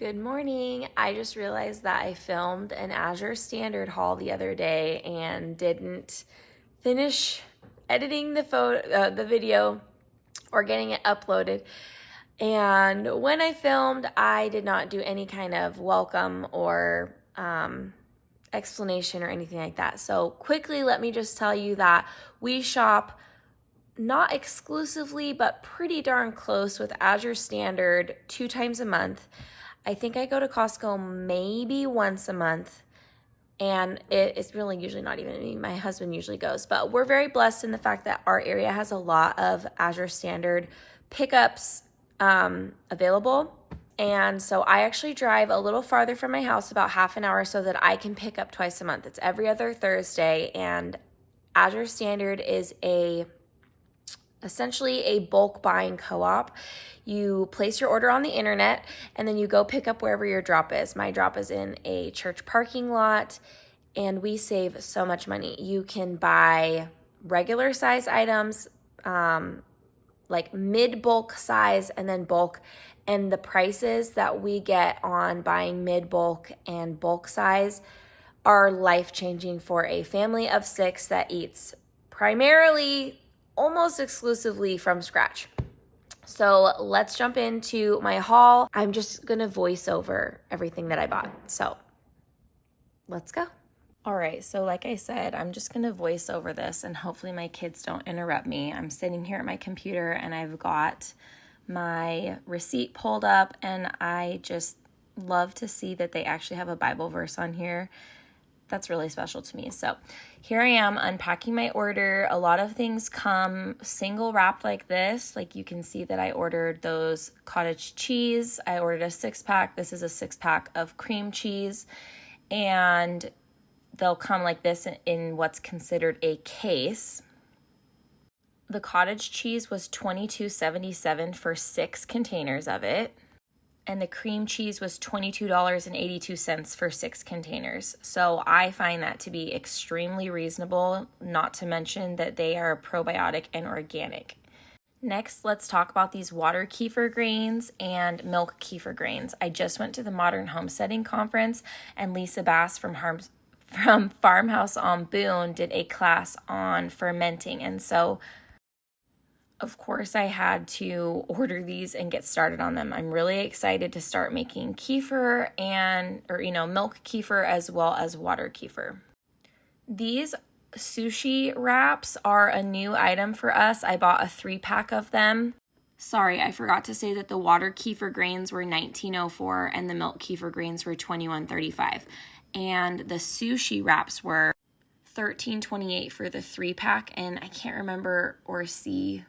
Good morning. I just realized that I filmed an Azure Standard haul the other day and didn't finish editing the video or getting it uploaded. And when I filmed, I did not do any kind of welcome or explanation or anything like that. So quickly, let me just tell you that we shop not exclusively, but pretty darn close with Azure Standard 2 times a month. I think I go to Costco maybe once a month, and it's really usually not even me. My husband usually goes, but we're very blessed in the fact that our area has a lot of Azure Standard pickups available. And so I actually drive a little farther from my house, about half an hour, so that I can pick up twice a month. It's every other Thursday, and Azure Standard is essentially a bulk buying co-op. You place your order on the internet and then you go pick up wherever your drop is. My drop is in a church parking lot, and we save so much money. You can buy regular size items, like mid-bulk size and then bulk. And the prices that we get on buying mid-bulk and bulk size are life-changing for a family of 6 that eats primarily almost exclusively from scratch. So let's jump into my haul. I'm just gonna voice over everything that I bought. So let's go. All right, so like I said, I'm just gonna voice over this and hopefully my kids don't interrupt me. I'm sitting here at my computer and I've got my receipt pulled up, and I just love to see that they actually have a Bible verse on here. That's really special to me. So here I am unpacking my order. A lot of things come single wrapped like this. Like you can see that I ordered those cottage cheese. I ordered a 6-pack. This is a 6-pack of cream cheese. And they'll come like this in what's considered a case. The cottage cheese was $22.77 for 6 containers of it. And the cream cheese was $22.82 for 6 containers. So I find that to be extremely reasonable, not to mention that they are probiotic and organic. Next, let's talk about these water kefir grains and milk kefir grains. I just went to the Modern Homesteading Conference, and Lisa Bass from Farmhouse on Boone did a class on fermenting. And so of course, I had to order these and get started on them. I'm really excited to start making kefir milk kefir as well as water kefir. These sushi wraps are a new item for us. I bought a 3-pack of them. Sorry, I forgot to say that the water kefir grains were $19.04 and the milk kefir grains were $21.35. And the sushi wraps were $13.28 for the 3-pack, and I can't remember or see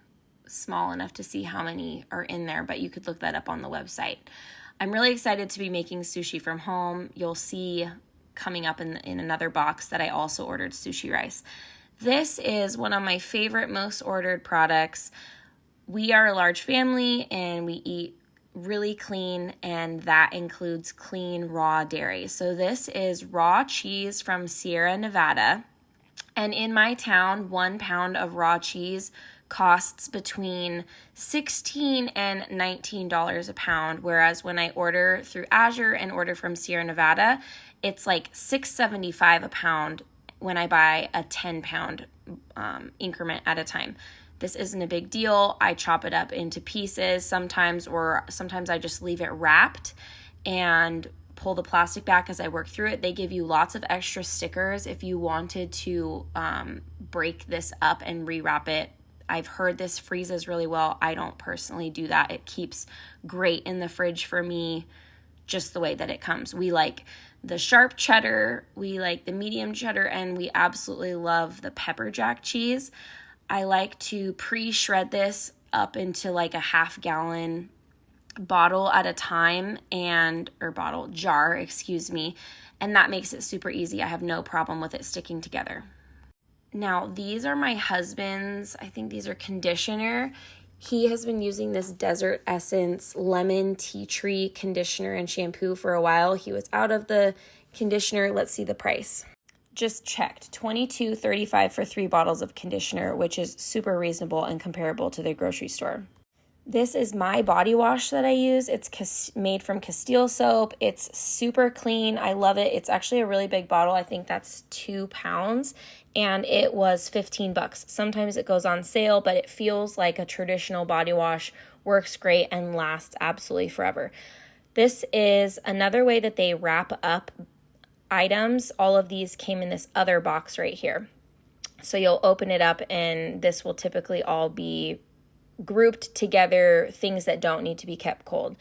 small enough to see how many are in there, but you could look that up on the website. I'm really excited to be making sushi from home. You'll see coming up in another box that I also ordered sushi rice. This is one of my favorite, most ordered products. We are a large family and we eat really clean, and that includes clean raw dairy. So this is raw cheese from Sierra Nevada. And in my town, 1 pound of raw cheese costs between $16 and $19 a pound, whereas when I order through Azure and order from Sierra Nevada, it's like $6.75 a pound when I buy a 10-pound increment at a time. This isn't a big deal. I chop it up into pieces sometimes I just leave it wrapped and pull the plastic back as I work through it. They give you lots of extra stickers if you wanted to break this up and rewrap it. I've heard this freezes really well. I don't personally do that. It keeps great in the fridge for me, just the way that it comes. We like the sharp cheddar, we like the medium cheddar, and we absolutely love the pepper jack cheese. I like to pre-shred this up into like a half-gallon bottle at a time, jar, and that makes it super easy. I have no problem with it sticking together. Now, these are my husband's, I think these are conditioner. He has been using this Desert Essence lemon tea tree conditioner and shampoo for a while. He was out of the conditioner. Let's see the price. Just checked, $22.35 for 3 bottles of conditioner, which is super reasonable and comparable to the grocery store. This is my body wash that I use. It's made from Castile soap. It's super clean. I love it. It's actually a really big bottle. I think that's 2 pounds, and it was $15. Sometimes it goes on sale, but it feels like a traditional body wash, works great, and lasts absolutely forever. This is another way that they wrap up items. All of these came in this other box right here. So you'll open it up, and this will typically all be grouped together, things that don't need to be kept cold.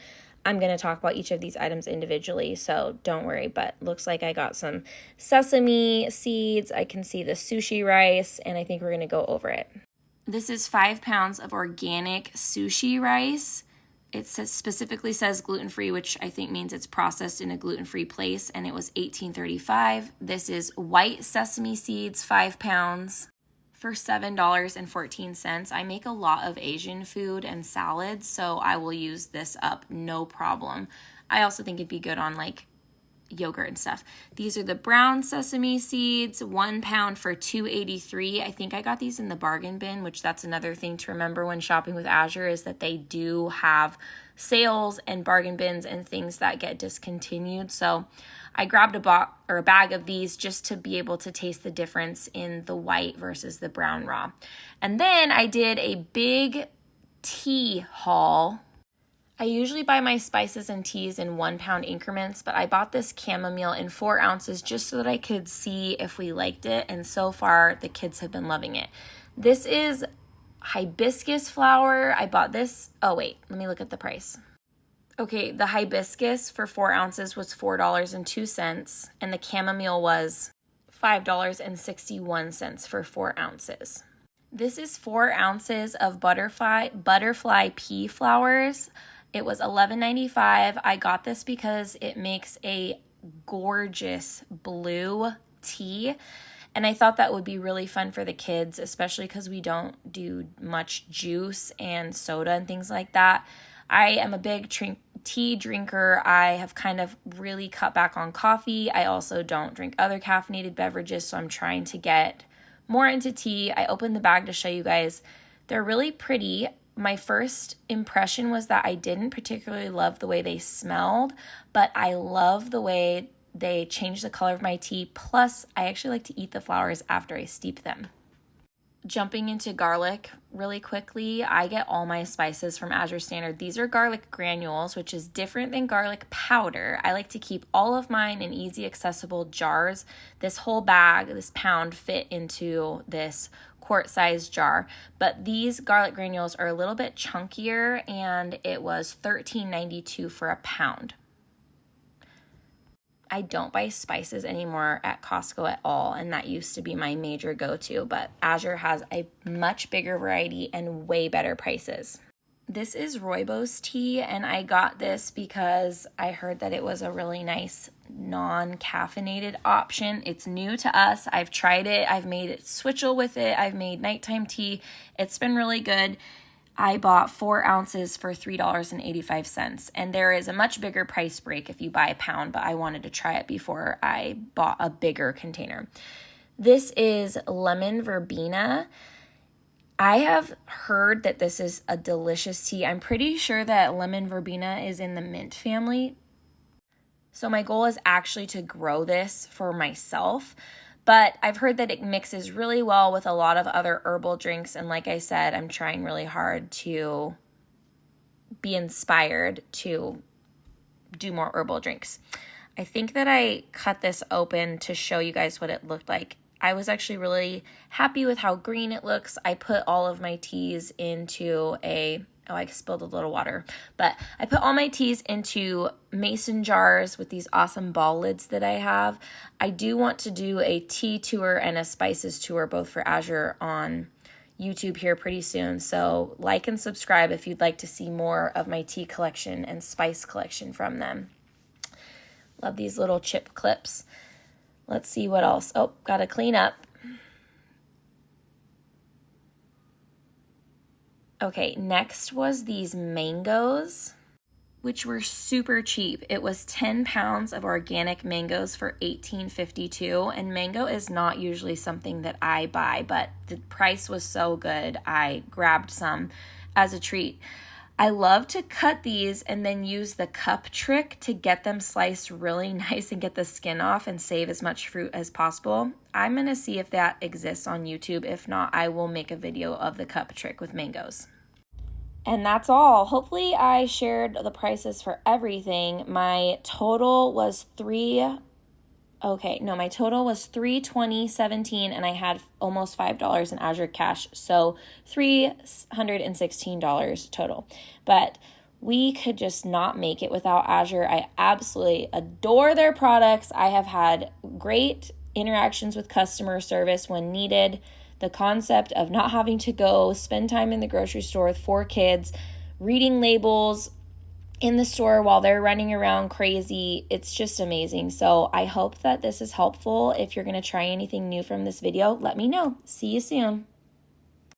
I'm going to talk about each of these items individually, so don't worry, but looks like I got some sesame seeds. I can see the sushi rice, and I think we're going to go over it. This is 5 pounds of organic sushi rice. It specifically says gluten-free, which I think means it's processed in a gluten-free place, and it was $18.35. This is white sesame seeds, 5 pounds. For $7.14. I make a lot of Asian food and salads, so I will use this up no problem. I also think it'd be good on like yogurt and stuff. These are the brown sesame seeds, 1 pound for $2.83. I think I got these in the bargain bin, which that's another thing to remember when shopping with Azure, is that they do have sales and bargain bins and things that get discontinued. So I grabbed a bag of these just to be able to taste the difference in the white versus the brown raw. And then I did a big tea haul. I usually buy my spices and teas in 1 pound increments, but I bought this chamomile in 4 ounces just so that I could see if we liked it. And so far, the kids have been loving it. This is hibiscus flower. I bought this. Oh, wait, let me look at the price. Okay, the hibiscus for 4 ounces was $4.02, and the chamomile was $5.61 for 4 ounces. This is 4 ounces of butterfly pea flowers. It was $11.95. I got this because it makes a gorgeous blue tea, and I thought that would be really fun for the kids, especially because we don't do much juice and soda and things like that. I am a big tea drinker. I have kind of really cut back on coffee. I also don't drink other caffeinated beverages, so I'm trying to get more into tea. I opened the bag to show you guys. They're really pretty. My first impression was that I didn't particularly love the way they smelled, but I love the way they changed the color of my tea. Plus, I actually like to eat the flowers after I steep them. Jumping into garlic really quickly, I get all my spices from Azure Standard. These are garlic granules, which is different than garlic powder. I like to keep all of mine in easy accessible jars. This whole bag, this pound, fit into this quart-sized jar. But these garlic granules are a little bit chunkier, and it was $13.92 for a pound. I don't buy spices anymore at Costco at all, and that used to be my major go-to, but Azure has a much bigger variety and way better prices. This is rooibos tea, and I got this because I heard that it was a really nice non-caffeinated option. It's new to us. I've tried it. I've made it switchel with it. I've made nighttime tea. It's been really good. I bought 4 ounces for $3.85, and there is a much bigger price break if you buy a pound, but I wanted to try it before I bought a bigger container. This is lemon verbena. I have heard that this is a delicious tea. I'm pretty sure that lemon verbena is in the mint family. So my goal is actually to grow this for myself. But I've heard that it mixes really well with a lot of other herbal drinks. And like I said, I'm trying really hard to be inspired to do more herbal drinks. I think that I cut this open to show you guys what it looked like. I was actually really happy with how green it looks. I put all of my teas into I spilled a little water, but I put all my teas into mason jars with these awesome ball lids that I have. I do want to do a tea tour and a spices tour, both for Azure on YouTube here pretty soon. So like and subscribe if you'd like to see more of my tea collection and spice collection from them. Love these little chip clips. Let's see what else. Oh, gotta clean up. Okay, next was these mangoes, which were super cheap. It was 10 pounds of organic mangoes for $18.52, and mango is not usually something that I buy, but the price was so good, I grabbed some as a treat. I love to cut these and then use the cup trick to get them sliced really nice and get the skin off and save as much fruit as possible. I'm going to see if that exists on YouTube. If not, I will make a video of the cup trick with mangoes. And that's all. Hopefully I shared the prices for everything. My total was $320.17 and I had almost $5 in Azure cash, so $316 total. But we could just not make it without Azure. I absolutely adore their products. I have had great interactions with customer service when needed. The concept of not having to go spend time in the grocery store with 4 kids, reading labels in the store while they're running around crazy, it's just amazing. So I hope that this is helpful. If you're going to try anything new from this video, let me know. See you soon.